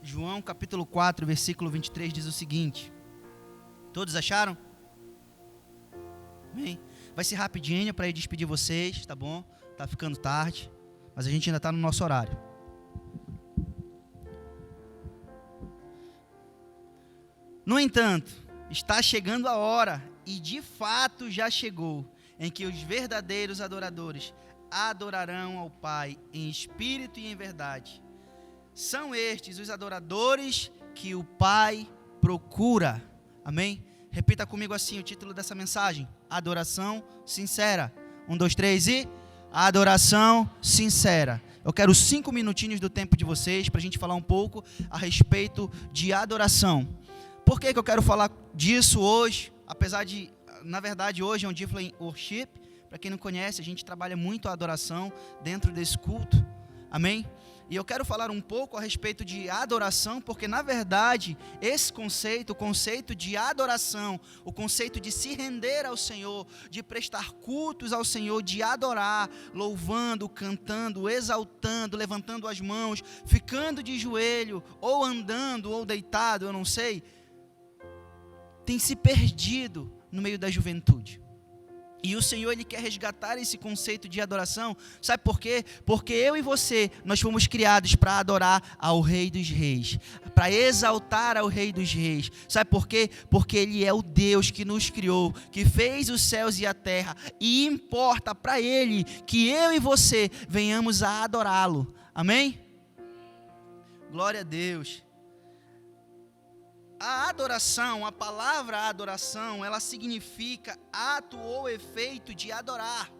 João capítulo 4, versículo 23 diz o seguinte. Todos acharam? Amém? Vai ser rapidinho para ir despedir vocês, tá bom? Tá ficando tarde, mas a gente ainda está no nosso horário. No entanto, está chegando a hora, e de fato já chegou, em que os verdadeiros adoradores adorarão ao Pai em espírito e em verdade. São estes os adoradores que o Pai procura. Amém? Repita comigo assim o título dessa mensagem: adoração sincera. 1, 2, 3 e... adoração sincera. Eu quero 5 minutinhos do tempo de vocês para a gente falar um pouco a respeito de adoração. Por que eu quero falar disso hoje? Apesar de, na verdade, hoje é um Different Worship. Para quem não conhece, a gente trabalha muito a adoração dentro desse culto. Amém? E eu quero falar um pouco a respeito de adoração, porque na verdade, esse conceito, o conceito de adoração, o conceito de se render ao Senhor, de prestar cultos ao Senhor, de adorar, louvando, cantando, exaltando, levantando as mãos, ficando de joelho, ou andando, ou deitado, eu não sei, tem se perdido no meio da juventude. E o Senhor, Ele quer resgatar esse conceito de adoração. Sabe por quê? Porque eu e você, nós fomos criados para adorar ao Rei dos Reis, para exaltar ao Rei dos Reis. Sabe por quê? Porque Ele é o Deus que nos criou, que fez os céus e a terra, e importa para Ele que eu e você venhamos a adorá-lo. Amém? Glória a Deus. A adoração, a palavra adoração, ela significa ato ou efeito de adorar.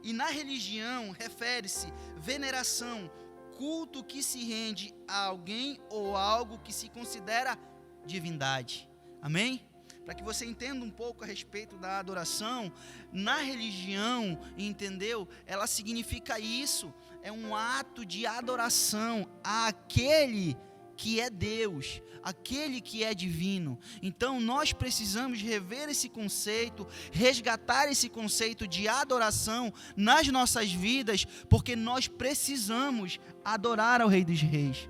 E na religião refere-se veneração, culto que se rende a alguém ou algo que se considera divindade. Amém? Para que você entenda um pouco a respeito da adoração, na religião, entendeu? Ela significa isso, é um ato de adoração àquele que é Deus, aquele que é divino. Então nós precisamos rever esse conceito, resgatar esse conceito de adoração nas nossas vidas, porque nós precisamos adorar ao Rei dos Reis.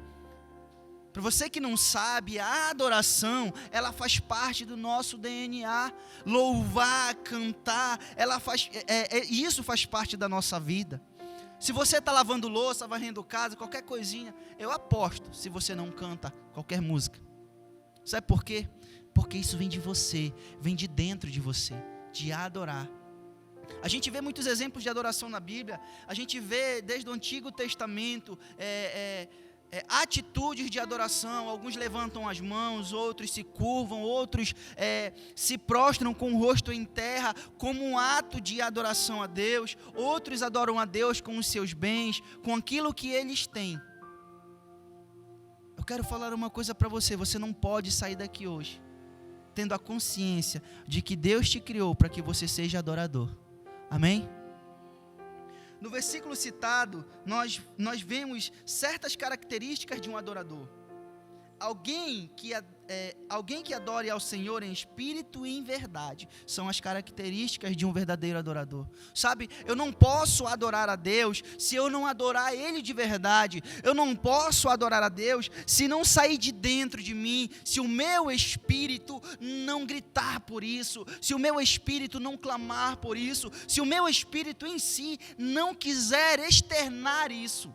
Para você que não sabe, a adoração, ela faz parte do nosso DNA. Louvar, cantar, isso faz parte da nossa vida. Se você está lavando louça, varrendo casa, qualquer coisinha, eu aposto, se você não canta qualquer música. Sabe por quê? Porque isso vem de você, vem de dentro de você, de adorar. A gente vê muitos exemplos de adoração na Bíblia, a gente vê desde o Antigo Testamento, atitudes de adoração. Alguns levantam as mãos, outros se curvam, outros se prostram com o rosto em terra como um ato de adoração a Deus. Outros adoram a Deus com os seus bens, com aquilo que eles têm. Eu quero falar uma coisa para você: você não pode sair daqui hoje tendo a consciência de que Deus te criou para que você seja adorador. Amém? No versículo citado, nós vemos certas características de um adorador. Alguém que adore ao Senhor em espírito e em verdade. São as características de um verdadeiro adorador. Sabe, eu não posso adorar a Deus se eu não adorar Ele de verdade. Eu não posso adorar a Deus se não sair de dentro de mim, se o meu espírito não gritar por isso, se o meu espírito não clamar por isso, se o meu espírito em si não quiser externar isso.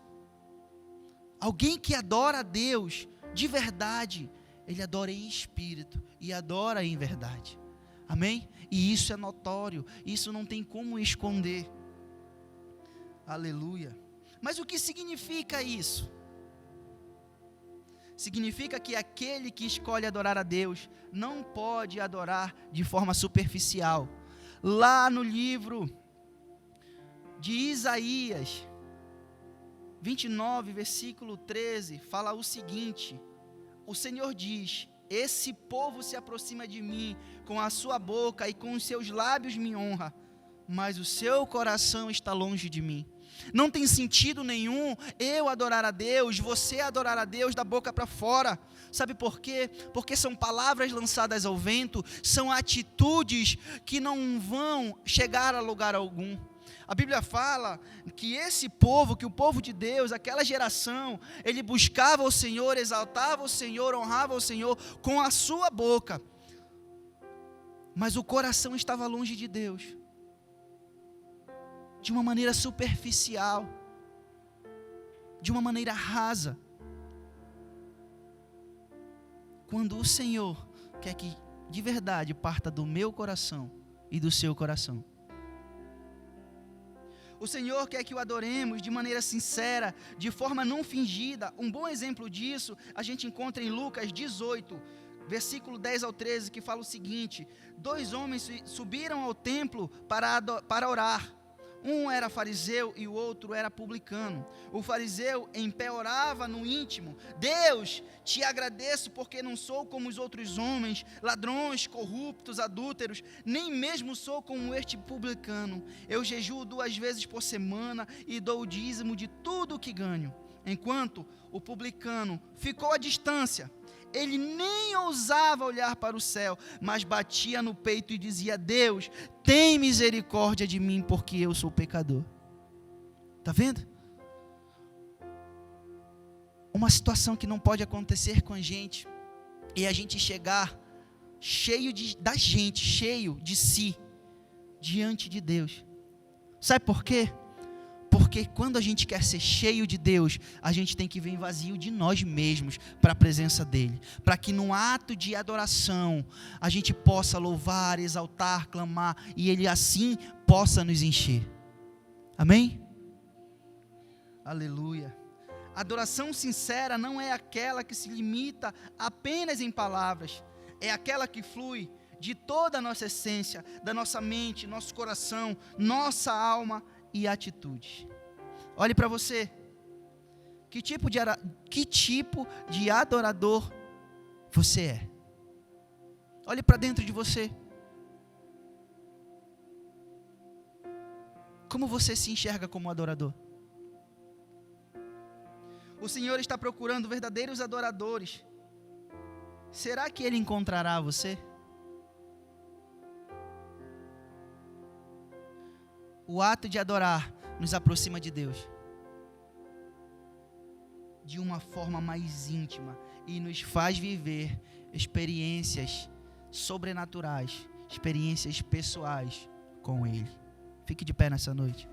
Alguém que adora a Deus de verdade, ele adora em espírito e adora em verdade. Amém? E isso é notório, isso não tem como esconder. Aleluia. Mas o que significa isso? Significa que aquele que escolhe adorar a Deus não pode adorar de forma superficial. Lá no livro de Isaías 29, versículo 13, fala o seguinte: o Senhor diz: esse povo se aproxima de mim, com a sua boca e com os seus lábios me honra, mas o seu coração está longe de mim. Não tem sentido nenhum eu adorar a Deus, você adorar a Deus da boca para fora. Sabe por quê? Porque são palavras lançadas ao vento, são atitudes que não vão chegar a lugar algum. A Bíblia fala que esse povo, que o povo de Deus, aquela geração, ele buscava o Senhor, exaltava o Senhor, honrava o Senhor com a sua boca, mas o coração estava longe de Deus, de uma maneira superficial, de uma maneira rasa. Quando o Senhor quer que de verdade parta do meu coração e do seu coração, o Senhor quer que o adoremos de maneira sincera, de forma não fingida. Um bom exemplo disso a gente encontra em Lucas 18, versículo 10 ao 13, que fala o seguinte: 2 homens subiram ao templo para orar. Um era fariseu e o outro era publicano. O fariseu em pé orava no íntimo: Deus, te agradeço porque não sou como os outros homens, ladrões, corruptos, adúlteros, nem mesmo sou como este publicano. Eu jejuo 2 vezes por semana e dou o dízimo de tudo o que ganho. Enquanto o publicano ficou à distância, ele nem ousava olhar para o céu, mas batia no peito e dizia: Deus, tem misericórdia de mim, porque eu sou pecador. Está vendo? Uma situação que não pode acontecer com a gente, é a gente chegar cheio de si, diante de Deus. Sabe por quê? Porque quando a gente quer ser cheio de Deus, a gente tem que vir vazio de nós mesmos para a presença dEle, para que no ato de adoração a gente possa louvar, exaltar, clamar, e Ele assim possa nos encher. Amém? Aleluia. Adoração sincera não é aquela que se limita apenas em palavras, é aquela que flui de toda a nossa essência, da nossa mente, nosso coração, nossa alma e atitude. Olhe para você. Que tipo de adorador você é? Olhe para dentro de você. Como você se enxerga como adorador? O Senhor está procurando verdadeiros adoradores. Será que Ele encontrará você? O ato de adorar nos aproxima de Deus de uma forma mais íntima e nos faz viver experiências sobrenaturais, experiências pessoais com Ele. Fique de pé nessa noite.